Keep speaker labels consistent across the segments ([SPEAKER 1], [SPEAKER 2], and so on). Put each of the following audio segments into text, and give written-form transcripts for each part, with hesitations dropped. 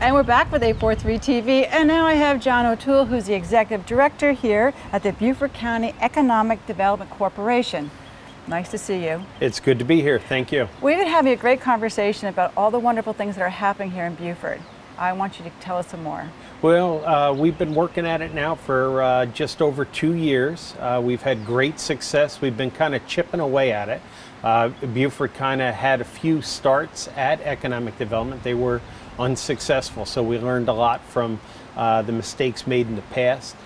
[SPEAKER 1] And we're back with WHHI-TV, and now I have John O'Toole, who's the Executive Director here at the Beaufort County Economic Development Corporation. Nice to see you.
[SPEAKER 2] It's good to be here, thank you.
[SPEAKER 1] We've been having a great conversation about all the wonderful things that are happening here in Beaufort. I want you to tell us some more.
[SPEAKER 2] Well, we've been working at it now for just over 2 years. We've had great success. We've been kind of chipping away at it. Beaufort kind of had a few starts at economic development. They were unsuccessful, so we learned a lot from the mistakes made in the past.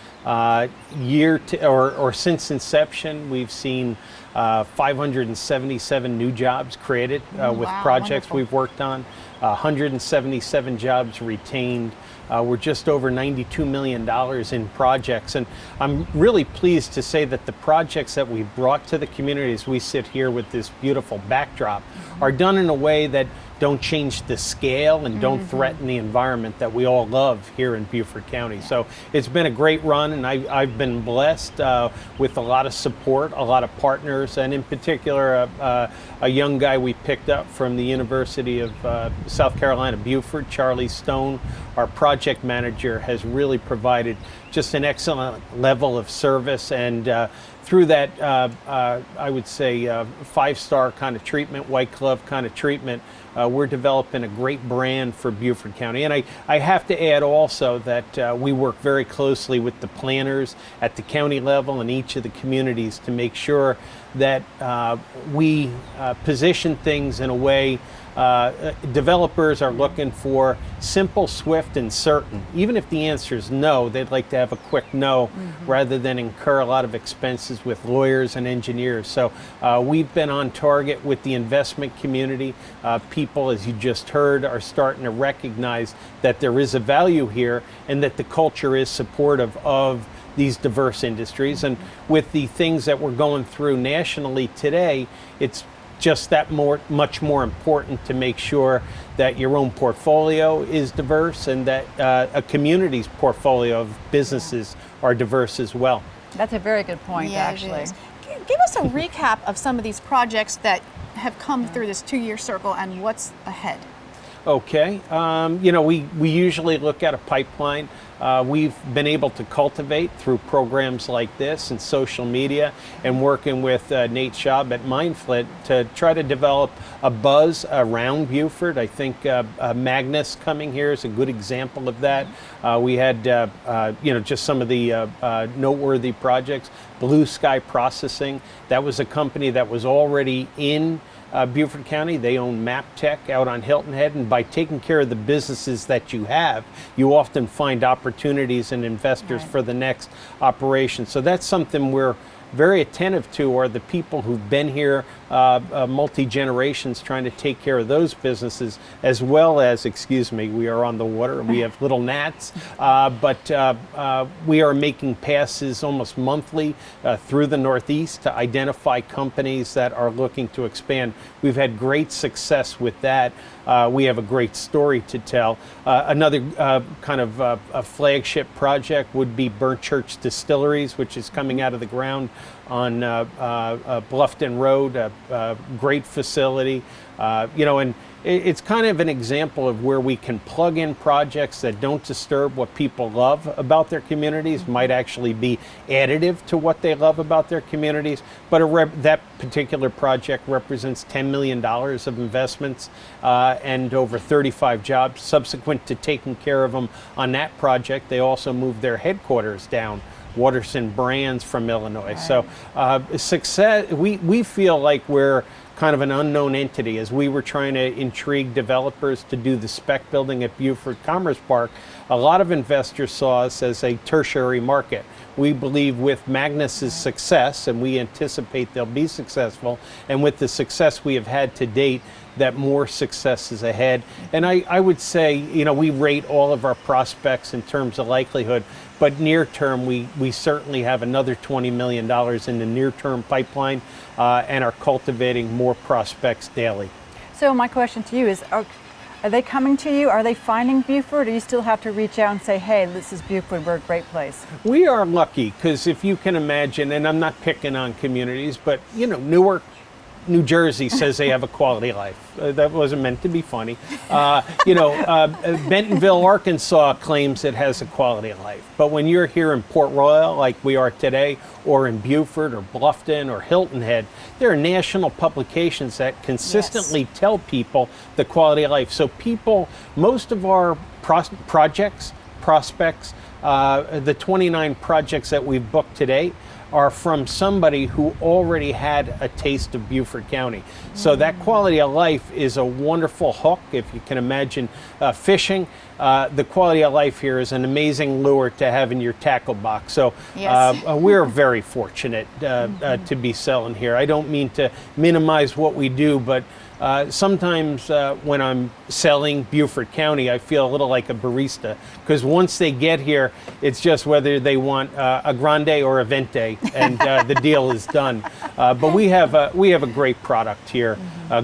[SPEAKER 2] Since inception, we've seen 577 new jobs created with projects wonderful. We've worked on, 177 jobs retained. We're just over $92 million in projects, and I'm really pleased to say that the projects that we brought to the community as we sit here with this beautiful backdrop are done in a way that don't change the scale and don't threaten the environment that we all love here in Beaufort County. So it's been a great run, and I've been blessed with a lot of support, a lot of partners, and in particular a young guy we picked up from the University of South Carolina, Beaufort, Charlie Stone. Our project manager has really provided just an excellent level of service, and through that, I would say, 5-star kind of treatment, white glove kind of treatment, we're developing a great brand for Beaufort County. And I have to add also that we work very closely with the planners at the county level and each of the communities to make sure that we position things in a way developers are looking for simple, swift, and certain. Even if the answer is no, they'd like to have a quick no rather than incur a lot of expenses with lawyers and engineers. So we've been on target with the investment community. People, as you just heard, are starting to recognize that there is a value here and that the culture is supportive of these diverse industries. And with the things that we're going through nationally today, it's just that much more important to make sure that your own portfolio is diverse and that a community's portfolio of businesses are diverse as well.
[SPEAKER 1] That's a very good point, actually.
[SPEAKER 3] Give us a recap of some of these projects that have come through this 2-year circle and what's ahead.
[SPEAKER 2] Okay, you know, we usually look at a pipeline. We've been able to cultivate through programs like this and social media and working with Nate Schaub at Mindflit to try to develop a buzz around Beaufort. I think Magnus coming here is a good example of that. We had, you know, just some of the noteworthy projects. Blue Sky Processing, that was a company that was already in Beaufort County. They own MapTech out on Hilton Head, and by taking care of the businesses that you have, you often find opportunities and investors for the next operation. So that's something we're very attentive to, are the people who've been here multi-generations, trying to take care of those businesses, as well as, excuse me, we are on the water, we have little gnats, but we are making passes almost monthly through the Northeast to identify companies that are looking to expand. We've had great success with that. We have a great story to tell. Another kind of a flagship project would be Burnt Church Distilleries, which is coming out of the ground on Bluffton Road, a great facility. You know, and it's kind of an example of where we can plug in projects that don't disturb what people love about their communities, might actually be additive to what they love about their communities. But that particular project represents $10 million of investments and over 35 jobs. Subsequent to taking care of them on that project, they also moved their headquarters down, Waterson Brands, from Illinois. So success, we feel like we're kind of an unknown entity. As we were trying to intrigue developers to do the spec building at Beaufort Commerce Park, a lot of investors saw us as a tertiary market. We believe with Magnus's success, and we anticipate they'll be successful, and with the success we have had to date, that more success is ahead. And I would say, you know, we rate all of our prospects in terms of likelihood, but near term, we certainly have another $20 million in the near term pipeline and are cultivating more prospects daily.
[SPEAKER 1] So my question to you is, are they coming to you? Are they finding Beaufort, or you still have to reach out and say, hey, this is Beaufort, we're a great place?
[SPEAKER 2] We are lucky, because if you can imagine, and I'm not picking on communities, but you know, Newark, New Jersey says they have a quality life. That wasn't meant to be funny. Bentonville, Arkansas claims it has a quality of life. But when you're here in Port Royal, like we are today, or in Beaufort or Bluffton or Hilton Head, there are national publications that consistently tell people the quality of life. So people, most of our prospects, the 29 projects that we've booked today are from somebody who already had a taste of Beaufort County. So that quality of life is a wonderful hook. If you can imagine fishing, the quality of life here is an amazing lure to have in your tackle box. So we're very fortunate to be selling here. I don't mean to minimize what we do, but sometimes when I'm selling Beaufort County, I feel a little like a barista, because once they get here, it's just whether they want a grande or a venti, and the deal is done. But we have a great product here,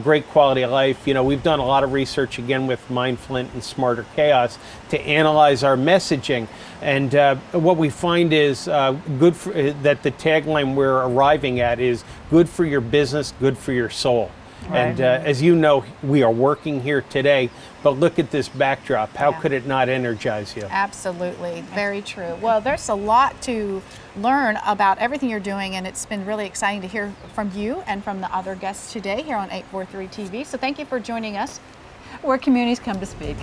[SPEAKER 2] great quality of life. You know, we've done a lot of research again with MindFlint and Smarter Chaos to analyze our messaging, and what we find is good for, that the tagline we're arriving at is good for your business, good for your soul.
[SPEAKER 1] Right.
[SPEAKER 2] And as you know, we are working here today, but look at this backdrop. How could it not energize you?
[SPEAKER 3] Absolutely, very true. Well, there's a lot to learn about everything you're doing, and it's been really exciting to hear from you and from the other guests today here on 843 TV. So thank you for joining us.
[SPEAKER 1] Where communities come to speak.